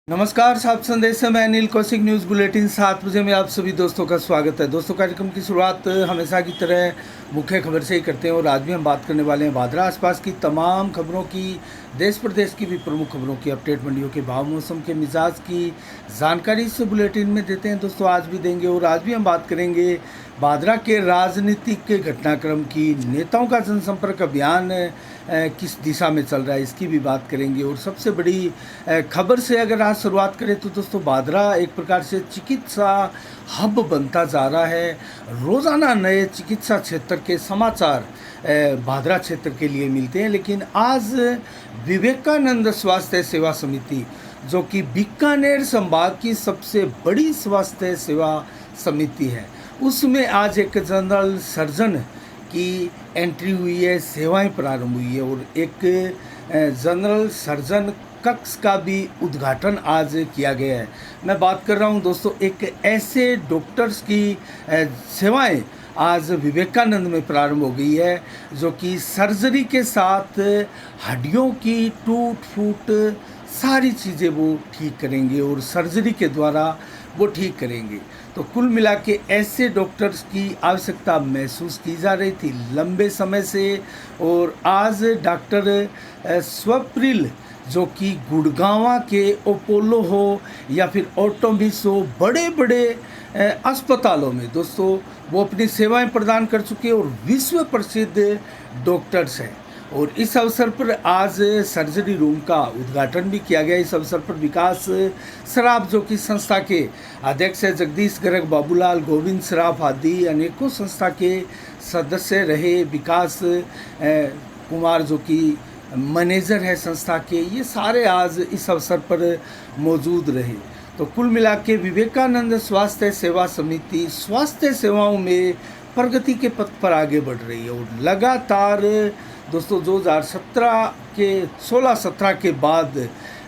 नमस्कार, सात संदेश से मैं अनिल कौशिक। न्यूज़ बुलेटिन 7 बजे में आप सभी दोस्तों का स्वागत है। दोस्तों, कार्यक्रम की शुरुआत हमेशा की तरह मुख्य खबर से ही करते हैं और आज भी हम बात करने वाले हैं भादरा आसपास की तमाम खबरों की, देश प्रदेश की भी प्रमुख खबरों की अपडेट, मंडियों के भाव, मौसम के मिजाज की जानकारी इस बुलेटिन में देते हैं। दोस्तों, आज भी देंगे और आज भी हम बात करेंगे भादरा के राजनीतिक घटनाक्रम की। नेताओं का जनसंपर्क अभियान किस दिशा में चल रहा है, इसकी भी बात करेंगे। और सबसे बड़ी खबर से अगर आज शुरुआत करें तो दोस्तों, भादरा एक प्रकार से चिकित्सा हब बनता जा रहा है। रोज़ाना नए चिकित्सा क्षेत्र के समाचार भादरा क्षेत्र के लिए मिलते हैं, लेकिन आज विवेकानंद स्वास्थ्य सेवा समिति, जो कि बीकानेर संभाग की सबसे बड़ी स्वास्थ्य सेवा समिति है, उसमें आज एक जनरल सर्जन की एंट्री हुई है, सेवाएं प्रारंभ हुई है और एक जनरल सर्जन कक्ष का भी उद्घाटन आज किया गया है। मैं बात कर रहा हूं दोस्तों, एक ऐसे डॉक्टर्स की सेवाएं आज विवेकानंद में प्रारंभ हो गई है, जो कि सर्जरी के साथ हड्डियों की टूट फूट सारी चीज़ें वो ठीक करेंगे और सर्जरी के द्वारा वो ठीक करेंगे। तो कुल मिला के ऐसे डॉक्टर्स की आवश्यकता महसूस की जा रही थी लंबे समय से। और आज डॉक्टर स्वप्रिल, जो कि गुड़गांव के अपोलो हो या फिर ऑटोमिस हो, बड़े बड़े अस्पतालों में दोस्तों वो अपनी सेवाएं प्रदान कर चुके और विश्व प्रसिद्ध डॉक्टर्स हैं। और इस अवसर पर आज सर्जरी रूम का उद्घाटन भी किया गया। इस अवसर पर विकास सराफ, जो कि संस्था के अध्यक्ष है, जगदीश गर्ग, बाबूलाल, गोविंद सराफ आदि अनेकों संस्था के सदस्य रहे। विकास कुमार, जो कि मैनेजर है संस्था के, ये सारे आज इस अवसर पर मौजूद रहे। तो कुल मिला के विवेकानंद स्वास्थ्य सेवा समिति स्वास्थ्य सेवाओं में प्रगति के पथ पर आगे बढ़ रही है और लगातार दोस्तों 2017 के 16-17 के बाद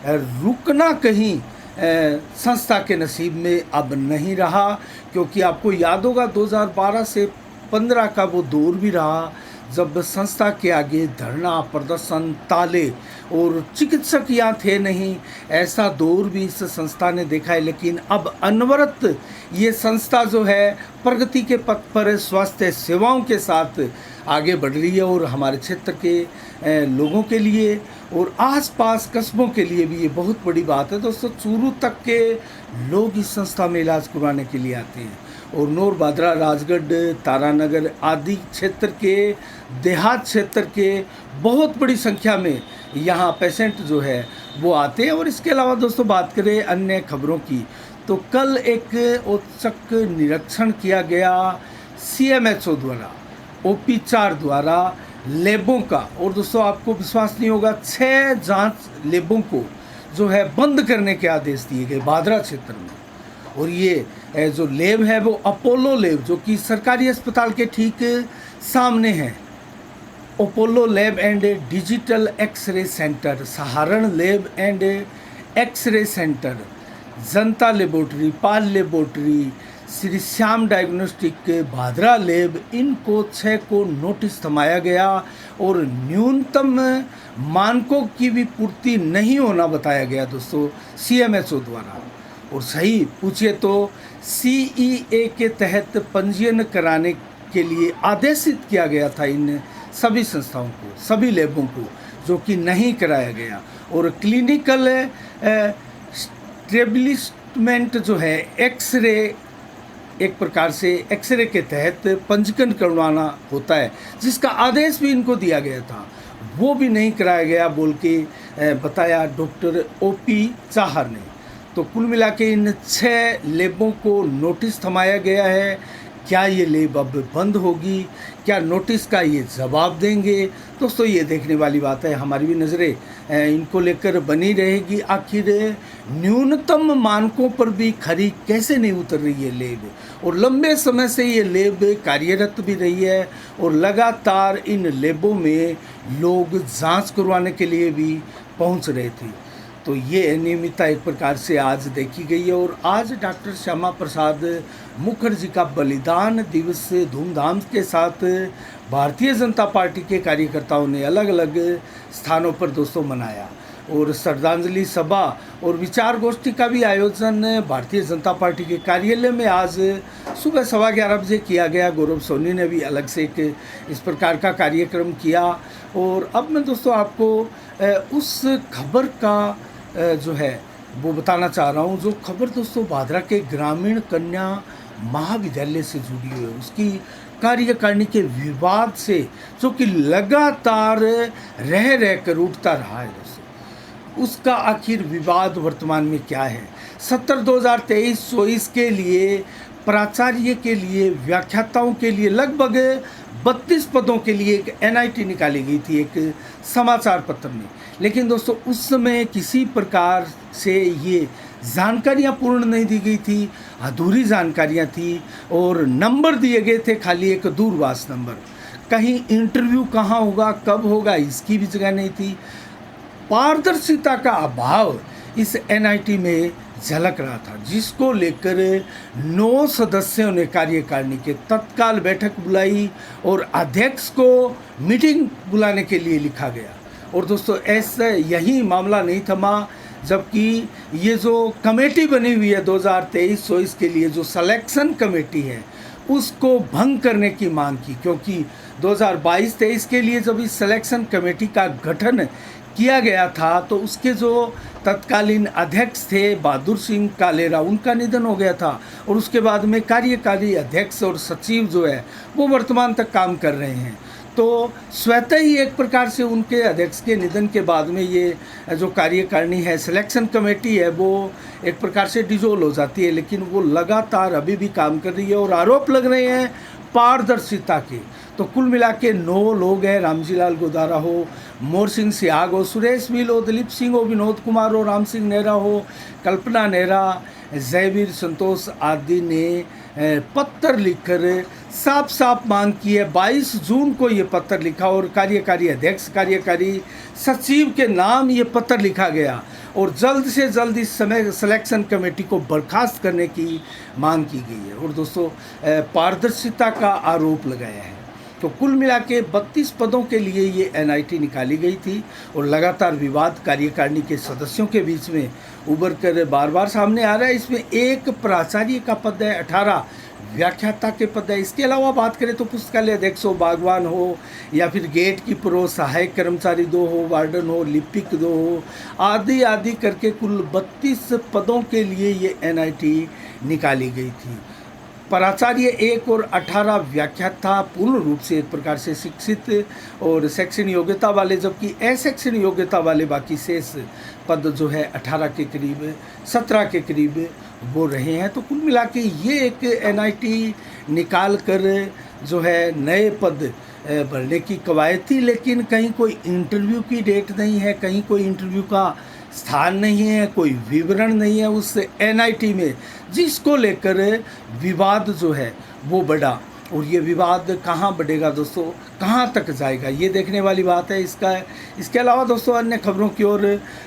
रुकना कहीं संस्था के नसीब में अब नहीं रहा, क्योंकि आपको याद होगा 2012 से 15 का वो दौर भी रहा जब संस्था के आगे धरना प्रदर्शन, ताले और चिकित्सक यहाँ थे नहीं, ऐसा दौर भी इस संस्था ने देखा है। लेकिन अब अनवरत ये संस्था जो है प्रगति के पथ पर स्वास्थ्य सेवाओं के साथ आगे बढ़ रही है और हमारे क्षेत्र के लोगों के लिए और आसपास कस्बों के लिए भी ये बहुत बड़ी बात है। दोस्तों, चूरू तक के लोग इस संस्था में इलाज करवाने के लिए आते हैं और नौर, भादरा, राजगढ़, तारानगर आदि क्षेत्र के, देहात क्षेत्र के बहुत बड़ी संख्या में यहाँ पेशेंट जो है वो आते हैं। और इसके अलावा दोस्तों बात करें अन्य खबरों की, तो कल एक औचक निरीक्षण किया गया CMHO द्वारा, OP4 द्वारा लेबों का। और दोस्तों, आपको विश्वास नहीं होगा, 6 जांच लेबों को जो है बंद करने के आदेश दिए गए भादरा क्षेत्र में। और ये जो लेब है वो अपोलो लेब, जो कि सरकारी अस्पताल के ठीक सामने है, Apollo lab and digital X-ray centre, Saharan lab and X-ray centre, Janta laboratory, Pal laboratory, Shri Shyam diagnostic, Bhadra lab, इनको 6 को नोटिस थमाया गया और न्यूनतम मानकों की भी पूर्ति नहीं होना बताया गया दोस्तों CMHO द्वारा। और सही पूछिए तो CEA के तहत पंजीयन कराने के लिए आदेशित किया गया था इन सभी संस्थाओं को, सभी लेबों को, जो कि नहीं कराया गया। और क्लिनिकल स्टेब्लिशमेंट जो है, एक्सरे, एक प्रकार से एक्सरे के तहत पंजीकरण करवाना होता है, जिसका आदेश भी इनको दिया गया था, वो भी नहीं कराया गया बोल के बताया डॉक्टर OP चाहर ने। तो कुल मिला के इन 6 लेबों को नोटिस थमाया गया है। क्या ये लेब अब बंद होगी, क्या नोटिस का ये जवाब देंगे, दोस्तों ये देखने वाली बात है। हमारी भी नज़रें इनको लेकर बनी रहेगी। आखिर न्यूनतम मानकों पर भी खरी कैसे नहीं उतर रही है लेब, और लंबे समय से ये लेब कार्यरत भी रही है और लगातार इन लेबों में लोग जांच करवाने के लिए भी पहुंच रहे थे। तो ये अनियमितता एक प्रकार से आज देखी गई है। और आज डॉक्टर श्यामा प्रसाद मुखर्जी का बलिदान दिवस धूमधाम के साथ भारतीय जनता पार्टी के कार्यकर्ताओं ने अलग अलग स्थानों पर दोस्तों मनाया। और श्रद्धांजलि सभा और विचार गोष्ठी का भी आयोजन भारतीय जनता पार्टी के कार्यालय में आज सुबह 11:15 बजे किया गया। गौरव सोनी ने भी अलग से एक इस प्रकार का कार्यक्रम किया। और अब मैं दोस्तों आपको उस खबर का जो है वो बताना चाह रहा हूँ, जो खबर दोस्तों भादरा के ग्रामीण कन्या महाविद्यालय से जुड़ी हुई है, उसकी कार्यकारिणी के विवाद से, जो कि लगातार रह कर उठता रहा है दोस्तों। उसका आखिर विवाद वर्तमान में क्या है? सत्र 2023-24 के लिए प्राचार्य के लिए, व्याख्याताओं के लिए लगभग 32 पदों के लिए एक NIT निकाली गई थी एक समाचार पत्र में। लेकिन दोस्तों उस समय किसी प्रकार से ये जानकारियाँ पूर्ण नहीं दी गई थी, अधूरी जानकारियाँ थी और नंबर दिए गए थे खाली एक दूरभाष नंबर। कहीं इंटरव्यू कहाँ होगा, कब होगा, इसकी भी जगह नहीं थी। पारदर्शिता का अभाव इस NIT में झलक रहा था, जिसको लेकर 9 सदस्यों ने कार्यकारिणी के तत्काल बैठक बुलाई और अध्यक्ष को मीटिंग बुलाने के लिए लिखा गया। और दोस्तों ऐसा यही मामला नहीं थमा, जबकि ये जो कमेटी बनी हुई है 2023-24 के लिए, जो सिलेक्शन कमेटी है, उसको भंग करने की मांग की। क्योंकि 2022-23 के लिए जब इस सिलेक्शन कमेटी का गठन किया गया था तो उसके जो तत्कालीन अध्यक्ष थे बहादुर सिंह कालेरा, उनका निधन हो गया था। और उसके बाद में कार्यकारी अध्यक्ष और सचिव जो है वो वर्तमान तक काम कर रहे हैं। तो स्वतः ही एक प्रकार से उनके अध्यक्ष के निधन के बाद में ये जो कार्यकारिणी है, सिलेक्शन कमेटी है, वो एक प्रकार से डिसॉल्व हो जाती है। लेकिन वो लगातार अभी भी काम कर रही है और आरोप लग रहे हैं पारदर्शिता के। तो कुल मिला के 9 लोग हैं, रामजी लाल गोदारा हो, मोर सिंह सियाग हो, सुरेश मिल हो, दिलीप सिंह हो, विनोद कुमार हो, राम सिंह नेहरा हो, कल्पना नेहरा, जयवीर संतोष आदि ने पत्र लिखकर साफ साफ मांग की है। 22 जून को ये पत्र लिखा और कार्यकारी अध्यक्ष, कार्यकारी सचिव के नाम ये पत्र लिखा गया और जल्द से जल्द इस समय सिलेक्शन कमेटी को बर्खास्त करने की मांग की गई है। और दोस्तों पारदर्शिता का आरोप लगाया है। तो कुल मिला के 32 पदों के लिए ये NIT निकाली गई थी और लगातार विवाद कार्यकारिणी के सदस्यों के बीच में उभर कर बार बार सामने आ रहा है। इसमें एक प्राचार्य का पद है, 18 व्याख्याता के पद है। इसके अलावा बात करें तो पुस्तकालय अध्यक्ष हो, बागवान हो, या फिर गेट कीपर हो, सहायक कर्मचारी 2 हो, वार्डन हो, लिपिक 2 हो, आदि आदि करके कुल 32 पदों के लिए ये NIT निकाली गई थी। प्राचार्य 1 और 18 व्याख्याता पूर्ण रूप से एक प्रकार से शिक्षित और शैक्षणिक योग्यता वाले, जबकि अशैक्षणिक योग्यता वाले बाकी शेष पद जो है 18 के करीब, 17 के करीब वो रहे हैं। तो कुल मिला के ये एक NIT निकाल कर जो है नए पद भरने की कवायद थी। लेकिन कहीं कोई इंटरव्यू की डेट नहीं है, कहीं कोई इंटरव्यू का स्थान नहीं है, कोई विवरण नहीं है उस NIT में, जिसको लेकर विवाद जो है वो बढ़ा। और ये विवाद कहाँ बढ़ेगा दोस्तों, कहाँ तक जाएगा, ये देखने वाली बात है। इसके अलावा दोस्तों अन्य खबरों की ओर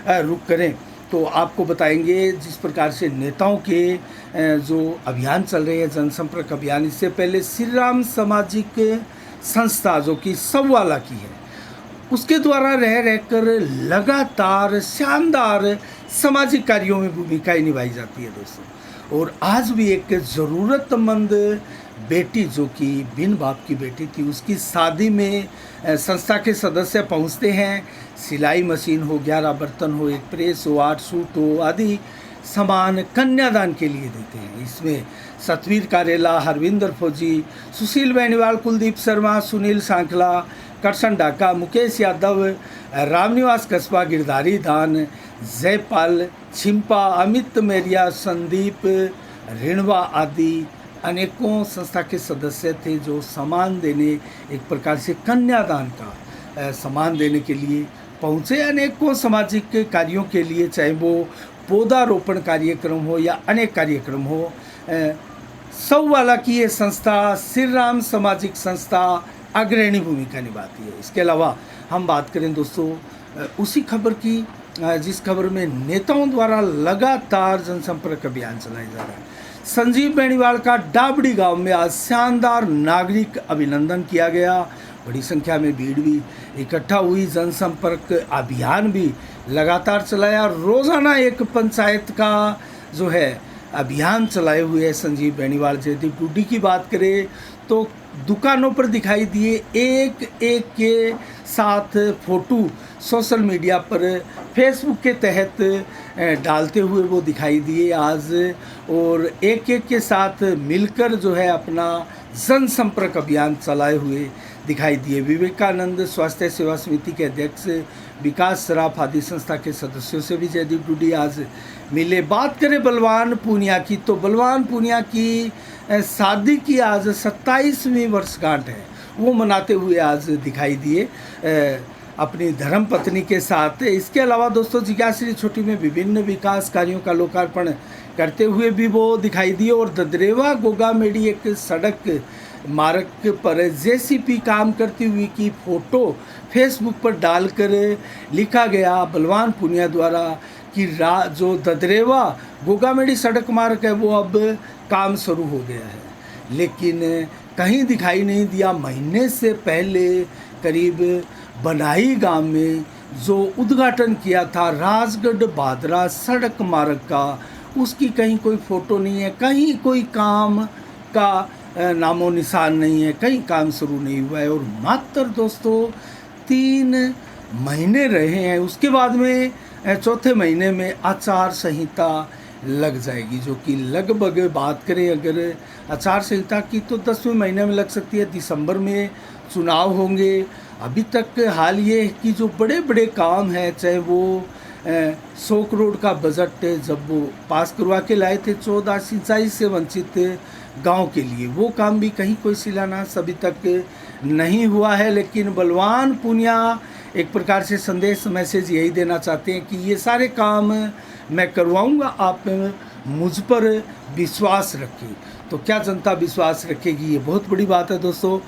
रुख करें तो आपको बताएंगे जिस प्रकार से नेताओं के जो अभियान चल रहे हैं, जनसंपर्क अभियान। इससे पहले श्री राम सामाजिक संस्था जो कि सवाला की है, उसके द्वारा रह कर लगातार शानदार सामाजिक कार्यों में भूमिकाएं निभाई जाती है दोस्तों। और आज भी एक ज़रूरतमंद बेटी जो कि बिन बाप की बेटी थी, उसकी शादी में संस्था के सदस्य पहुंचते हैं। सिलाई मशीन हो, 11 बर्तन हो, एक प्रेस हो, 8 सूट हो आदि सामान कन्यादान के लिए देते हैं। इसमें सतवीर कारेला, हरविंदर फौजी, सुशील बेनीवाल, कुलदीप शर्मा, सुनील सांखला, करसन ढाका, मुकेश यादव, रामनिवास कस्बा, गिरधारी दान, जयपाल छिंपा, अमित मेरिया, संदीप रिणवा आदि अनेकों संस्था के सदस्य थे जो सामान देने, एक प्रकार से कन्यादान का सामान देने के लिए पहुँचे। अनेकों सामाजिक कार्यों के लिए, चाहे वो पौधारोपण कार्यक्रम हो या अनेक कार्यक्रम हो, सवाला की ये संस्था, श्री राम सामाजिक संस्था अग्रणी भूमिका निभाती है। इसके अलावा हम बात करें दोस्तों उसी खबर की जिस खबर में नेताओं द्वारा लगातार जनसंपर्क अभियान चलाया जा रहा है। संजीव बेनीवाल का डाबड़ी गांव में आज शानदार नागरिक अभिनंदन किया गया। बड़ी संख्या में भीड़ भी इकट्ठा हुई। जनसंपर्क अभियान भी लगातार चलाया। रोज़ाना एक पंचायत का जो है अभियान चलाए हुए है संजीव बेनीवाल। जयदीप टूडी की बात करें तो दुकानों पर दिखाई दिए, एक एक के साथ फ़ोटो सोशल मीडिया पर फेसबुक के तहत डालते हुए वो दिखाई दिए आज, और एक एक के साथ मिलकर जो है अपना जनसंपर्क अभियान चलाए हुए दिखाई दिए। विवेकानंद स्वास्थ्य सेवा समिति के अध्यक्ष विकास सराफ आदि संस्था के सदस्यों से भी जयदीप टूडी आज मिले। बात करें बलवान पूनिया की तो बलवान पूनिया की शादी की आज 27वीं वर्षगांठ है, वो मनाते हुए आज दिखाई दिए अपनी धर्म पत्नी के साथ। इसके अलावा दोस्तों जिज्ञाश्री छोटी में विभिन्न विकास कार्यों का लोकार्पण करते हुए भी वो दिखाई दिए। और ददरेवा गोगामेडी एक सड़क मार्ग पर जेसीपी काम करती हुई की फ़ोटो फेसबुक पर डालकर लिखा गया बलवान पूनिया द्वारा कि जो ददरेवा गोगामेडी सड़क मार्ग है वो अब काम शुरू हो गया है, लेकिन कहीं दिखाई नहीं दिया। महीने से पहले करीब बनाई गांव में जो उद्घाटन किया था राजगढ़ भादरा सड़क मार्ग का, उसकी कहीं कोई फ़ोटो नहीं है, कहीं कोई काम का नामो निशान नहीं है, कहीं काम शुरू नहीं हुआ है। और मात्र दोस्तों 3 महीने रहे हैं, उसके बाद में चौथे महीने में आचार संहिता लग जाएगी, जो कि लगभग बात करें अगर आचार संहिता की तो 10वें महीने में लग सकती है। दिसंबर में चुनाव होंगे। अभी तक हाल ये है कि जो बड़े बड़े काम हैं, चाहे वो 100 करोड़ का बजट जब वो पास करवा के लाए थे 14 सिंचाई से वंचित गांव के लिए, वो काम भी कहीं कोई शिलान्यास अभी तक नहीं हुआ है। लेकिन बलवान पूनिया एक प्रकार से संदेश मैसेज यही देना चाहते हैं कि ये सारे काम मैं करवाऊंगा, आप मुझ पर विश्वास रखें। तो क्या जनता विश्वास रखेगी, ये बहुत बड़ी बात है दोस्तों।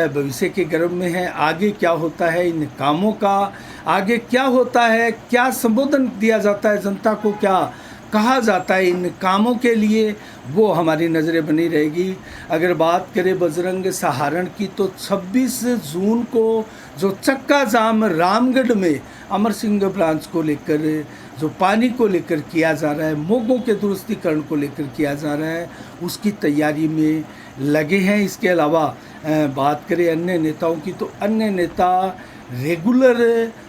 भविष्य के गर्भ में है, आगे क्या होता है इन कामों का, आगे क्या होता है, क्या संबोधन दिया जाता है जनता को, क्या कहा जाता है इन कामों के लिए, वो हमारी नज़रें बनी रहेगी। अगर बात करें बजरंग सहारण की तो 26 जून को जो चक्का जाम रामगढ़ में अमर सिंह ब्रांच को लेकर जो पानी को लेकर किया जा रहा है, मोगों के दुरुस्तीकरण को लेकर किया जा रहा है, उसकी तैयारी में लगे हैं। इसके अलावा बात करें अन्य नेताओं की तो अन्य नेता रेगुलर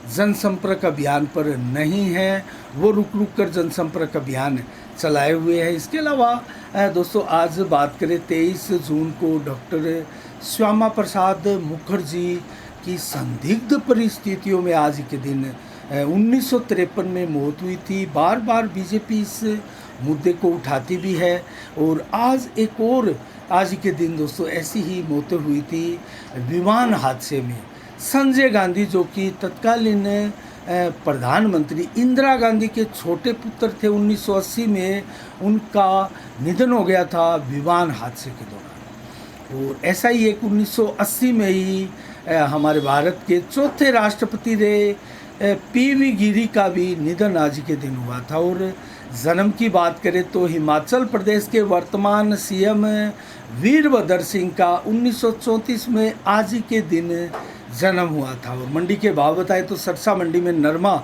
जनसंपर्क अभियान पर नहीं है, वो रुक रुक कर जनसंपर्क अभियान चलाए हुए हैं। इसके अलावा दोस्तों आज बात करें 23 जून को डॉक्टर श्यामा प्रसाद मुखर्जी की संदिग्ध परिस्थितियों में आज के दिन 1953 में मौत हुई थी। बार बार बीजेपी इस मुद्दे को उठाती भी है, और आज एक और आज के दिन दोस्तों ऐसी ही मौतें हुई थी विमान हादसे में। संजय गांधी जो कि तत्कालीन प्रधानमंत्री इंदिरा गांधी के छोटे पुत्र थे, 1980 में उनका निधन हो गया था विमान हादसे के दौरान। और ऐसा ही एक 1980 में ही हमारे भारत के चौथे राष्ट्रपति रहे पीवी गिरी का भी निधन आज के दिन हुआ था। और जन्म की बात करें तो हिमाचल प्रदेश के वर्तमान सीएम वीरभद्र सिंह का 1934 में आज ही के दिन जन्म हुआ था। और मंडी के भाव बताएं तो सरसा मंडी में नरमा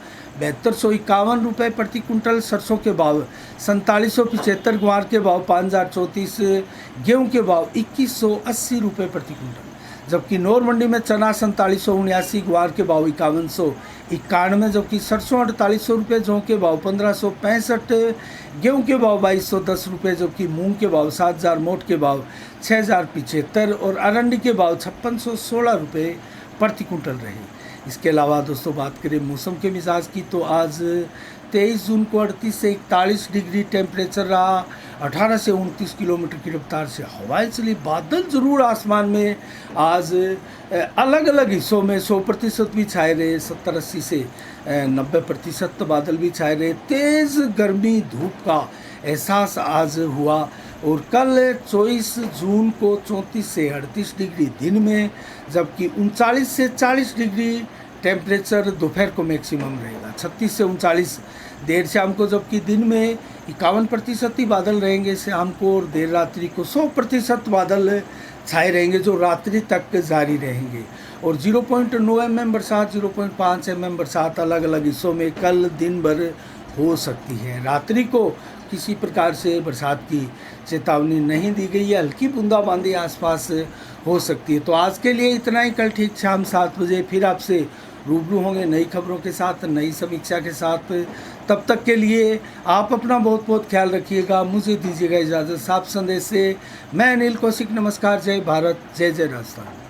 7251 रुपये प्रति कुंटल, सरसों के भाव 4775, ग्वार के भाव 5034, गेहूं के भाव 2180 रुपये प्रति कुंटल, जबकि नौर मंडी में चना 4779, ग्वार के भाव 5191, जबकि सरसों 4800 रुपये, जौ के भाव 1565, गेहूं के भाव 2210 रुपये, जबकि मूंग के भाव 7000, मोट के भाव 6075 और अरंडी के भाव 5616 रुपये प्रति कुंटल रहे। इसके अलावा दोस्तों बात करें मौसम के मिजाज की तो आज 23 जून को 38 से 41 डिग्री टेम्परेचर रहा। 18 से 29 किलोमीटर की रफ्तार से हवाएं चली। बादल जरूर आसमान में आज अलग अलग हिस्सों में 100% भी छाए रहे, 70-80 से 90% बादल भी छाए रहे। तेज़ गर्मी धूप का एहसास आज हुआ। और कल 24 जून को 34 से 38 डिग्री दिन में, जबकि 39 से 40 डिग्री टेम्परेचर दोपहर को मैक्सिमम रहेगा 36 से 39 देर शाम को, जबकि दिन में 51% ही बादल रहेंगे शाम को, और देर रात्रि को 100% बादल छाए रहेंगे जो रात्रि तक जारी रहेंगे। और 0.9 mm बरसात, 0.5 mm बरसात अलग अलग हिस्सों में कल दिन भर हो सकती है। रात्रि को किसी प्रकार से बरसात की चेतावनी नहीं दी गई है, हल्की बूंदाबांदी आसपास हो सकती है। तो आज के लिए इतना ही, कल ठीक शाम 7 बजे फिर आपसे रूबरू होंगे नई खबरों के साथ, नई समीक्षा के साथ। तब तक के लिए आप अपना बहुत बहुत ख्याल रखिएगा। मुझे दीजिएगा इजाज़त। साफ संदेश से मैं अनिल कौशिक, नमस्कार। जय भारत, जय जय राजस्थान।